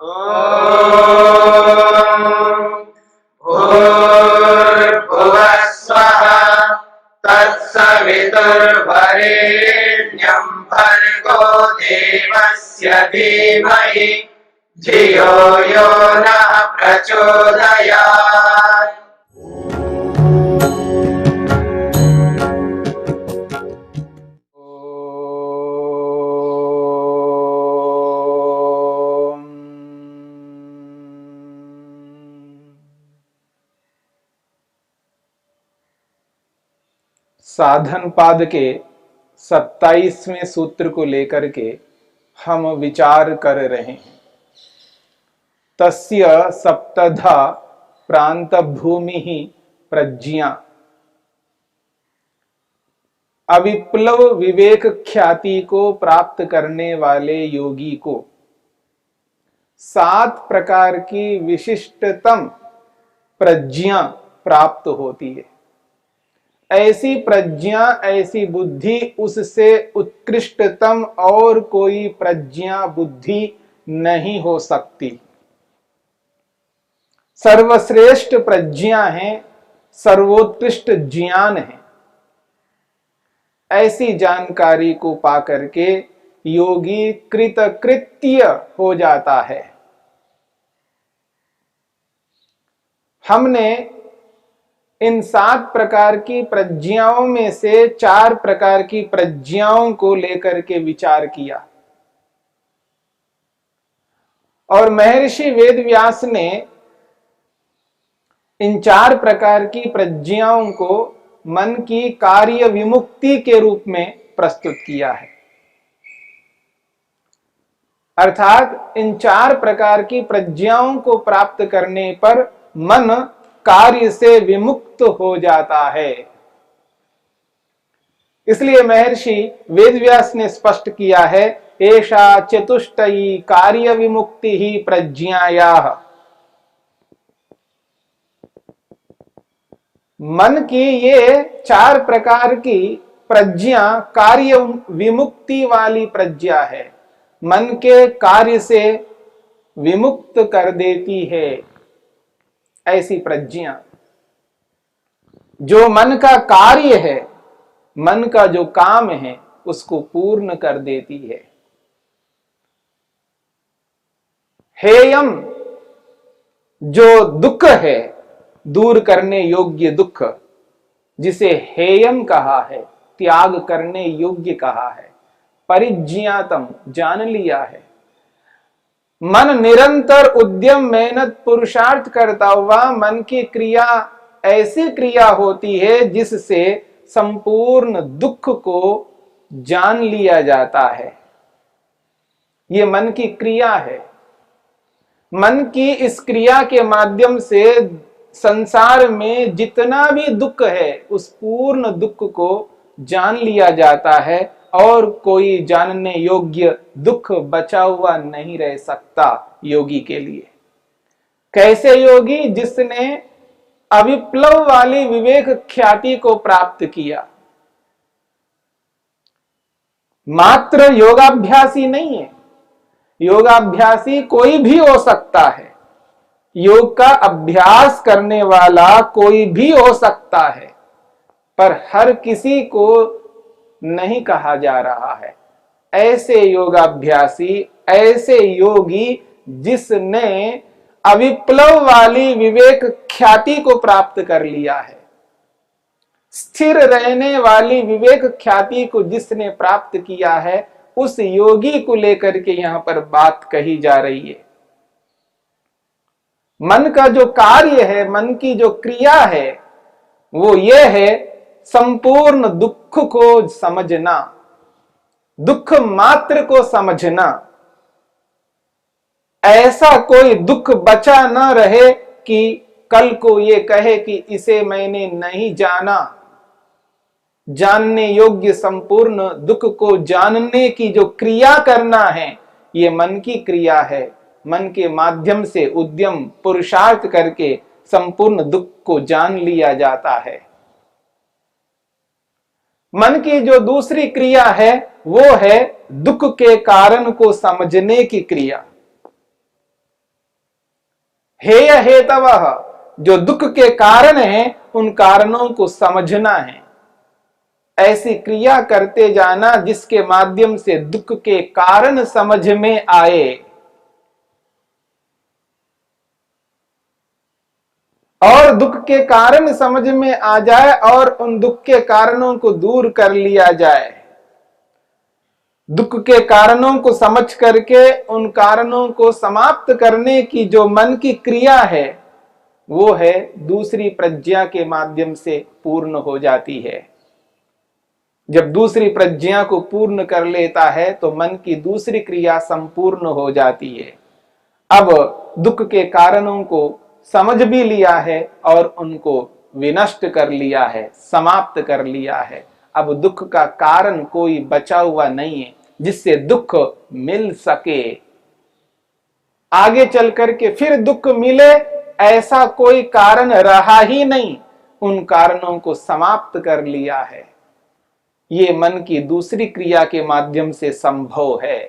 भूर्भुवः स्वः तत्सवितुर्वरेण्यं भर्गो देवस्य धीमहि धियो यो नः प्रचोदयात्। साधन पाद के 27वें सूत्र को लेकर के हम विचार कर रहे हैं। तस्य सप्तधा प्रांत भूमि ही प्रज्ञा। अविप्लव विवेक ख्याति को प्राप्त करने वाले योगी को 7 प्रकार की विशिष्टतम प्रज्ञा प्राप्त होती है। ऐसी प्रज्ञा, ऐसी बुद्धि, उससे उत्कृष्टतम और कोई प्रज्ञा बुद्धि नहीं हो सकती। सर्वश्रेष्ठ प्रज्ञा है, सर्वोत्कृष्ट ज्ञान है। ऐसी जानकारी को पाकर के योगी कृतकृत्य हो जाता है। हमने इन 7 प्रकार की प्रज्ञाओं में से 4 प्रकार की प्रज्ञाओं को लेकर के विचार किया और महर्षि वेदव्यास ने इन 4 प्रकार की प्रज्ञाओं को मन की कार्य विमुक्ति के रूप में प्रस्तुत किया है। अर्थात इन 4 प्रकार की प्रज्ञाओं को प्राप्त करने पर मन कार्य से विमुक्त हो जाता है। इसलिए महर्षि वेदव्यास ने स्पष्ट किया है, एषा चतुष्टयी कार्य विमुक्ति ही प्रज्ञायाः। मन की ये 4 प्रकार की प्रज्ञा कार्य विमुक्ति वाली प्रज्ञा है, मन के कार्य से विमुक्त कर देती है। ऐसी प्रज्ञा जो मन का कार्य है, मन का जो काम है, उसको पूर्ण कर देती है। हेयम जो दुख है, दूर करने योग्य दुख, जिसे हेयम कहा है, त्याग करने योग्य कहा है। परिज्ञातम जान लिया है। मन निरंतर उद्यम मेहनत पुरुषार्थ करता हुआ मन की क्रिया ऐसी क्रिया होती है जिससे संपूर्ण दुख को जान लिया जाता है। ये मन की क्रिया है। मन की इस क्रिया के माध्यम से संसार में जितना भी दुख है, उस पूर्ण दुख को जान लिया जाता है और कोई जानने योग्य दुख बचा हुआ नहीं रह सकता योगी के लिए। कैसे योगी? जिसने अविप्लव वाली विवेक ख्याति को प्राप्त किया। मात्र योगाभ्यासी नहीं है। योगाभ्यासी कोई भी हो सकता है। योग का अभ्यास करने वाला कोई भी हो सकता है, पर हर किसी को नहीं कहा जा रहा है। ऐसे योगाभ्यासी, ऐसे योगी जिसने अविप्लव वाली विवेक ख्याति को प्राप्त कर लिया है, स्थिर रहने वाली विवेक ख्याति को जिसने प्राप्त किया है, उस योगी को लेकर के यहां पर बात कही जा रही है। मन का जो कार्य है, मन की जो क्रिया है, वो ये है संपूर्ण दुख को समझना, दुख मात्र को समझना। ऐसा कोई दुख बचा न रहे कि कल को ये कहे कि इसे मैंने नहीं जाना। जानने योग्य संपूर्ण दुख को जानने की जो क्रिया करना है, ये मन की क्रिया है। मन के माध्यम से उद्यम पुरुषार्थ करके संपूर्ण दुख को जान लिया जाता है। मन की जो दूसरी क्रिया है, वो है दुख के कारण को समझने की क्रिया। हेय हेतवः, जो दुख के कारण है उन कारणों को समझना है, ऐसी क्रिया करते जाना जिसके माध्यम से दुख के कारण समझ में आए और दुख के कारण समझ में आ जाए और उन दुख के कारणों को दूर कर लिया जाए। दुख के कारणों को समझ करके उन कारणों को समाप्त करने की जो मन की क्रिया है वो है दूसरी प्रज्ञा के माध्यम से पूर्ण हो जाती है। जब दूसरी प्रज्ञा को पूर्ण कर लेता है तो मन की दूसरी क्रिया संपूर्ण हो जाती है। अब दुख के कारणों को समझ भी लिया है और उनको विनष्ट कर लिया है, समाप्त कर लिया है। अब दुख का कारण कोई बचा हुआ नहीं है जिससे दुख मिल सके। आगे चल करके फिर दुख मिले ऐसा कोई कारण रहा ही नहीं, उन कारणों को समाप्त कर लिया है। ये मन की दूसरी क्रिया के माध्यम से संभव है।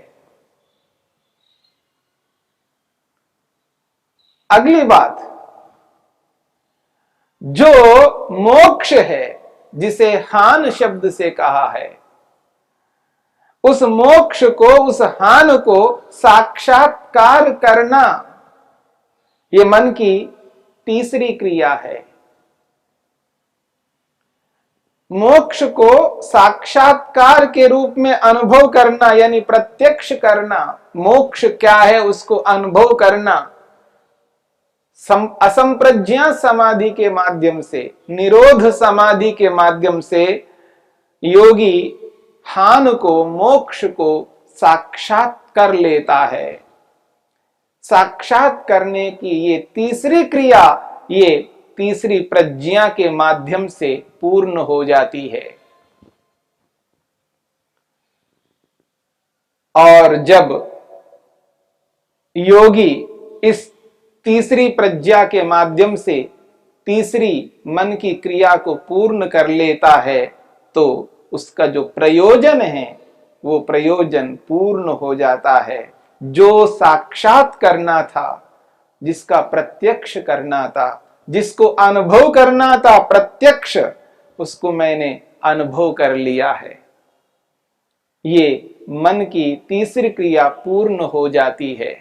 अगली बात, जो मोक्ष है जिसे हान शब्द से कहा है, उस मोक्ष को, उस हान को साक्षात्कार करना, ये मन की तीसरी क्रिया है। मोक्ष को साक्षात्कार के रूप में अनुभव करना यानी प्रत्यक्ष करना, मोक्ष क्या है उसको अनुभव करना, असंप्रज्ञा समाधि के माध्यम से, निरोध समाधि के माध्यम से योगी हान को, मोक्ष को साक्षात कर लेता है। साक्षात करने की ये तीसरी क्रिया, ये तीसरी प्रज्ञा के माध्यम से पूर्ण हो जाती है। और जब योगी इस तीसरी प्रज्ञा के माध्यम से तीसरी मन की क्रिया को पूर्ण कर लेता है तो उसका जो प्रयोजन है वो प्रयोजन पूर्ण हो जाता है। जो साक्षात करना था, जिसका प्रत्यक्ष करना था, जिसको अनुभव करना था प्रत्यक्ष, उसको मैंने अनुभव कर लिया है। ये मन की तीसरी क्रिया पूर्ण हो जाती है।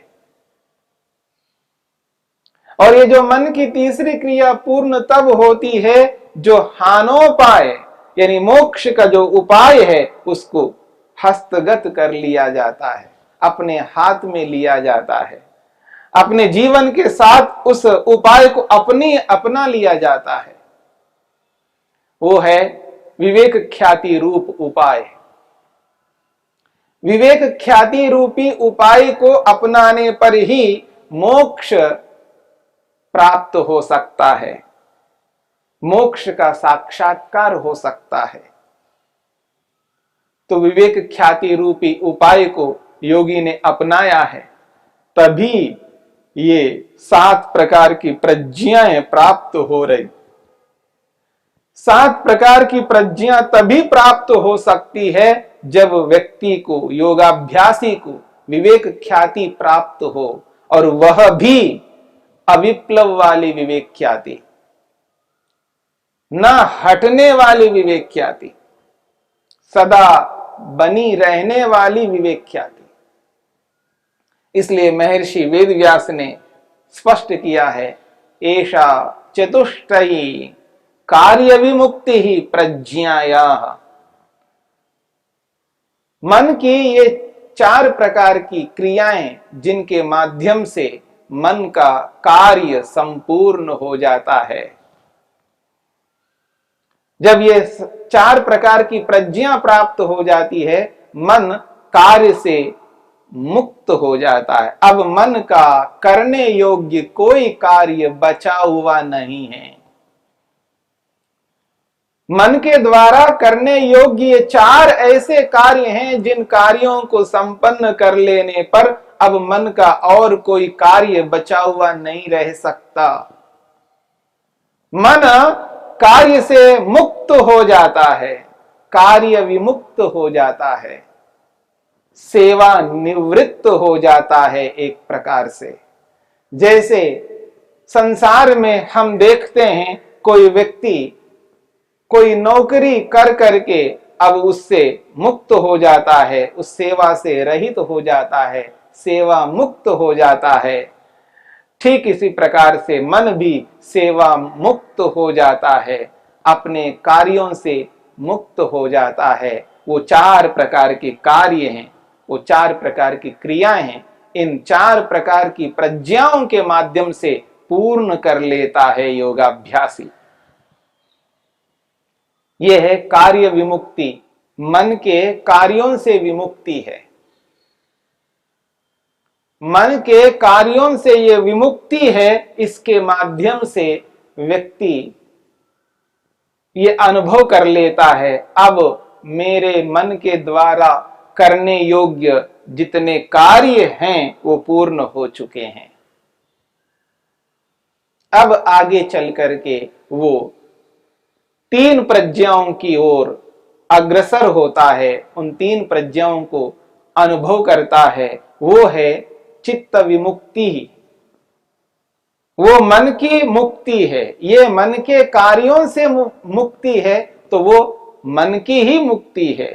और ये जो मन की तीसरी क्रिया पूर्ण तब होती है जो हानोपाय यानी मोक्ष का जो उपाय है उसको हस्तगत कर लिया जाता है, अपने हाथ में लिया जाता है, अपने जीवन के साथ उस उपाय को अपना लिया जाता है। वो है विवेक ख्याति रूप उपाय। विवेक ख्याति रूपी उपाय को अपनाने पर ही मोक्ष प्राप्त हो सकता है, मोक्ष का साक्षात्कार हो सकता है। तो विवेक ख्याति रूपी उपाय को योगी ने अपनाया है, तभी ये 7 प्रकार की प्रज्ञाएं प्राप्त हो रही। 7 प्रकार की प्रज्ञा तभी प्राप्त हो सकती है जब व्यक्ति को, योगाभ्यासी को विवेक ख्याति प्राप्त हो, और वह भी अविप्लव वाली विवेक ख्याति, न हटने वाली विवेक ख्याति, सदा बनी रहने वाली विवेक ख्याति। इसलिए महर्षि वेदव्यास ने स्पष्ट किया है, एषा चतुष्टयी कार्य विमुक्ति ही प्रज्ञाया। मन की ये 4 प्रकार की क्रियाएं जिनके माध्यम से मन का कार्य संपूर्ण हो जाता है। जब ये 4 प्रकार की प्रज्ञा प्राप्त हो जाती है, मन कार्य से मुक्त हो जाता है। अब मन का करने योग्य कोई कार्य बचा हुआ नहीं है। मन के द्वारा करने योग्य ये 4 ऐसे कार्य हैं जिन कार्यों को संपन्न कर लेने पर अब मन का और कोई कार्य बचा हुआ नहीं रह सकता। मन कार्य से मुक्त हो जाता है, कार्य विमुक्त हो जाता है, सेवा निवृत्त हो जाता है। एक प्रकार से जैसे संसार में हम देखते हैं कोई व्यक्ति कोई नौकरी कर करके अब उससे मुक्त हो जाता है, उस सेवा से रहित हो जाता है, सेवा मुक्त हो जाता है। ठीक इसी प्रकार से मन भी सेवा मुक्त हो जाता है, अपने कार्यों से मुक्त हो जाता है। वो 4 प्रकार के कार्य हैं, वो 4 प्रकार की क्रियाएं हैं, इन 4 प्रकार की प्रज्ञाओं के माध्यम से पूर्ण कर लेता है योगाभ्यासी। यह है कार्य विमुक्ति, मन के कार्यों से विमुक्ति है। मन के कार्यों से यह विमुक्ति है, इसके माध्यम से व्यक्ति ये अनुभव कर लेता है, अब मेरे मन के द्वारा करने योग्य जितने कार्य हैं वो पूर्ण हो चुके हैं। अब आगे चल करके वो 3 प्रज्ञाओं की ओर अग्रसर होता है, उन 3 प्रज्ञाओं को अनुभव करता है। वो है चित्त विमुक्ति, वो मन की मुक्ति है। ये मन के कार्यों से मुक्ति है तो वो मन की ही मुक्ति है।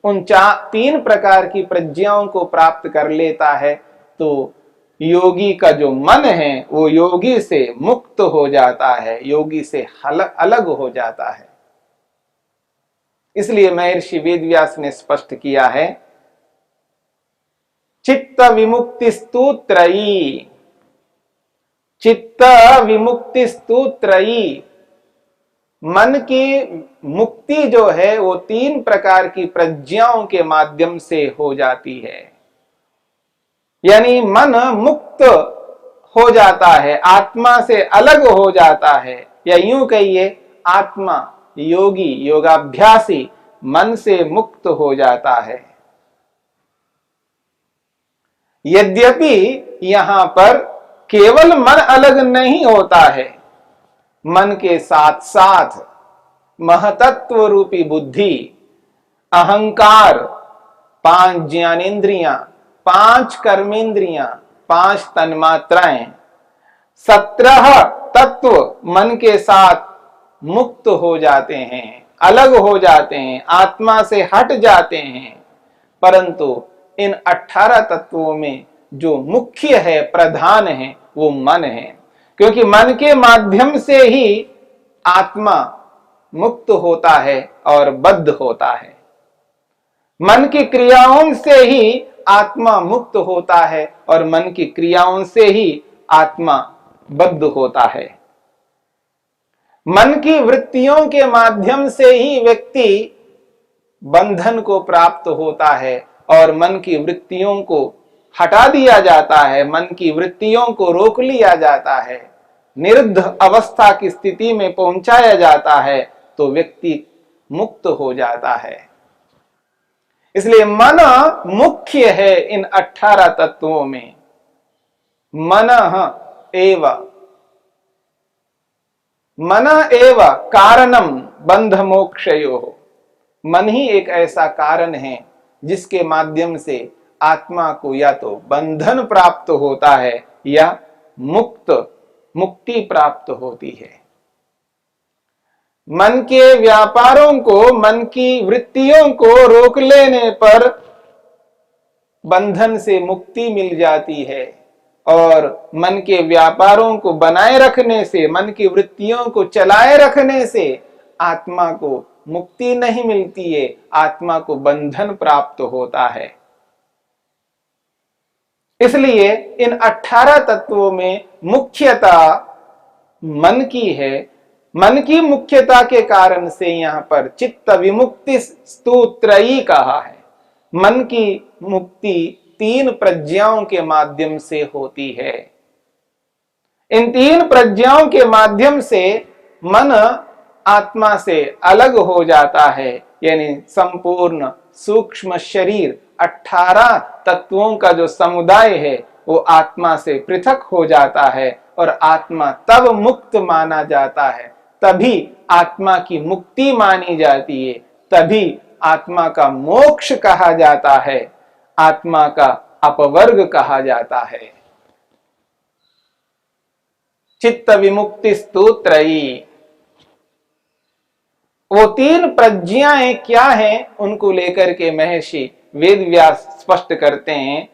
उन 3 प्रकार की प्रज्ञाओं को प्राप्त कर लेता है तो योगी का जो मन है वो योगी से मुक्त हो जाता है, योगी से अलग हो जाता है। इसलिए महर्षि वेदव्यास ने स्पष्ट किया है, चित्त विमुक्तिस्तु त्रयी, चित्त विमुक्तिस्तु त्रयी। मन की मुक्ति जो है वो 3 प्रकार की प्रज्ञाओं के माध्यम से हो जाती है, यानी मन मुक्त हो जाता है, आत्मा से अलग हो जाता है, या यूं कहिए आत्मा योगी योगाभ्यासी मन से मुक्त हो जाता है। यद्यपि यहां पर केवल मन अलग नहीं होता है, मन के साथ साथ महतत्व रूपी बुद्धि, अहंकार, 5 ज्ञानेंद्रियां, 5 कर्मेंद्रियां, 5 तन्मात्राएं, 17 तत्व मन के साथ मुक्त हो जाते हैं, अलग हो जाते हैं, आत्मा से हट जाते हैं। परंतु इन 18 तत्वों में जो मुख्य है, प्रधान है, वो मन है, क्योंकि मन के माध्यम से ही आत्मा मुक्त होता है और बद्ध होता है। मन की क्रियाओं से ही आत्मा मुक्त होता है और मन की क्रियाओं से ही आत्मा बद्ध होता है। मन की वृत्तियों के माध्यम से ही व्यक्ति बंधन को प्राप्त होता है और मन की वृत्तियों को हटा दिया जाता है, मन की वृत्तियों को रोक लिया जाता है, निरुद्ध अवस्था की स्थिति में पहुंचाया जाता है तो व्यक्ति मुक्त हो जाता है। इसलिए मन मुख्य है इन 18 तत्वों में। मन एव कारणम बंध मोक्षयोः। मन ही एक ऐसा कारण है जिसके माध्यम से आत्मा को या तो बंधन प्राप्त होता है या मुक्ति प्राप्त होती है। मन के व्यापारों को, मन की वृत्तियों को रोक लेने पर बंधन से मुक्ति मिल जाती है और मन के व्यापारों को बनाए रखने से, मन की वृत्तियों को चलाए रखने से आत्मा को मुक्ति नहीं मिलती है, आत्मा को बंधन प्राप्त होता है। इसलिए इन 18 तत्वों में मुख्यता मन की है। मन की मुख्यता के कारण से यहां पर चित्त विमुक्ति स्तुत्रयी कहा है। मन की मुक्ति 3 प्रज्ञाओं के माध्यम से होती है। इन 3 प्रज्ञाओं के माध्यम से मन आत्मा से अलग हो जाता है, यानी संपूर्ण सूक्ष्म शरीर 18 तत्वों का जो समुदाय है वो आत्मा से पृथक हो जाता है और आत्मा तब मुक्त माना जाता है, तभी आत्मा की मुक्ति मानी जाती है, तभी आत्मा का मोक्ष कहा जाता है, आत्मा का अपवर्ग कहा जाता है। चित्त विमुक्ति स्तोत्रयी। वो तीन प्रज्ञाएं क्या हैं उनको लेकर के महर्षि वेदव्यास स्पष्ट करते हैं।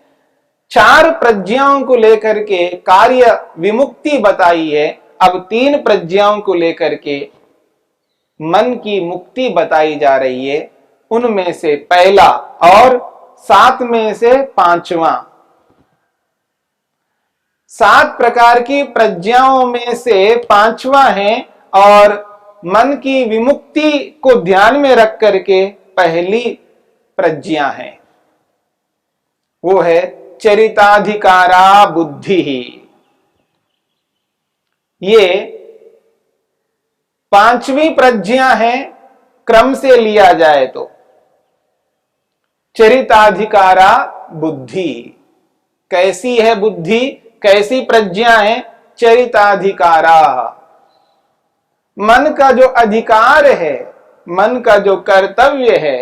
चार प्रज्ञाओं को लेकर के कार्य विमुक्ति बताई है, अब तीन प्रज्ञाओं को लेकर के मन की मुक्ति बताई जा रही है। उनमें से पहला और सात में से पांचवा, सात प्रकार की प्रज्ञाओं में से पांचवा है और मन की विमुक्ति को ध्यान में रख करके पहली प्रज्ञा है, वो है चरिताधिकारा बुद्धि। ये पांचवी प्रज्ञा है क्रम से लिया जाए तो। चरिताधिकारा बुद्धि, कैसी है बुद्धि, कैसी प्रज्ञा है? चरिताधिकारा, मन का जो अधिकार है, मन का जो कर्तव्य है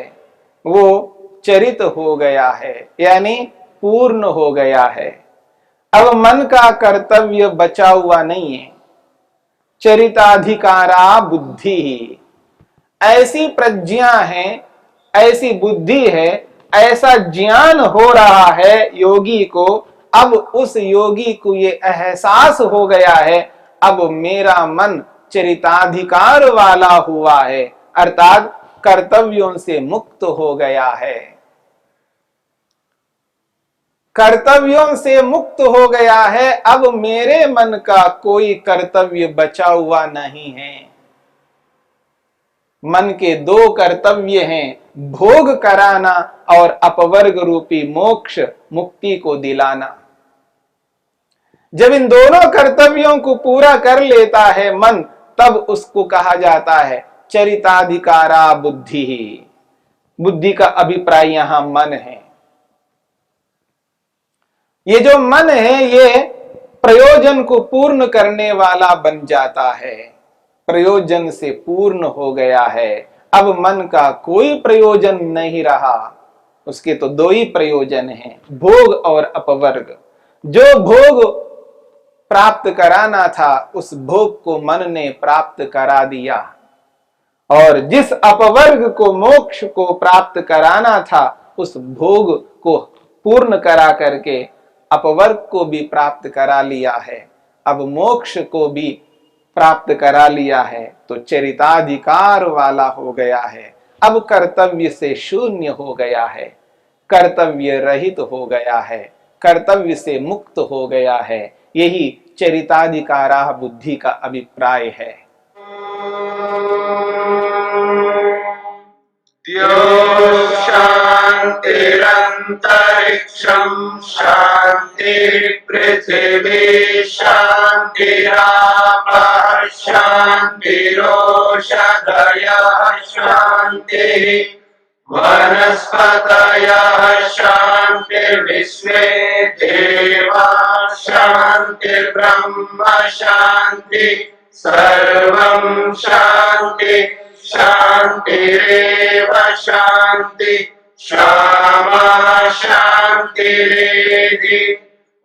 वो चरित हो गया है, यानी पूर्ण हो गया है। अब मन का कर्तव्य बचा हुआ नहीं है। चरिताधिकारा बुद्धि, ऐसी प्रज्ञा है, ऐसी बुद्धि है, ऐसा ज्ञान हो रहा है योगी को। अब उस योगी को ये एहसास हो गया है, अब मेरा मन चरिताधिकार वाला हुआ है, अर्थात कर्तव्यों से मुक्त हो गया है। कर्तव्यों से मुक्त हो गया है, अब मेरे मन का कोई कर्तव्य बचा हुआ नहीं है। मन के दो कर्तव्य हैं, भोग कराना और अपवर्ग रूपी मोक्ष मुक्ति को दिलाना। जब इन दोनों कर्तव्यों को पूरा कर लेता है मन, तब उसको कहा जाता है चरिताधिकारा बुद्धि। बुद्धि का अभिप्राय यहां मन है। ये जो मन है ये प्रयोजन को पूर्ण करने वाला बन जाता है, प्रयोजन से पूर्ण हो गया है। अब मन का कोई प्रयोजन नहीं रहा, उसके तो दो ही प्रयोजन हैं, भोग और अपवर्ग। जो भोग प्राप्त कराना था उस भोग को मन ने प्राप्त करा दिया, और जिस अपवर्ग को मोक्ष को प्राप्त कराना था उस भोग को पूर्ण करा करके अपवर्ग को भी प्राप्त करा लिया है, अब मोक्ष को भी प्राप्त करा लिया है, तो चरिताधिकार वाला हो गया है। अब कर्तव्य से शून्य हो गया है, कर्तव्य रहित हो गया है, कर्तव्य से मुक्त हो गया है। यही चरिताधिकारा बुद्धि का अभिप्राय है। शांतिरंतरिक्षं शांति पृथिवी शांतिरापः शांतिरोषधयः शांतिः वनस्पतयः शांतिर्विश्वे देवाः शांतिर्ब्रह्म शांति सर्वं शांति शांतिरेव शांति क्षमा शांतिरेधि।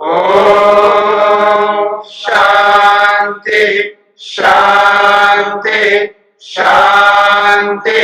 ओम शांति शांति शांति।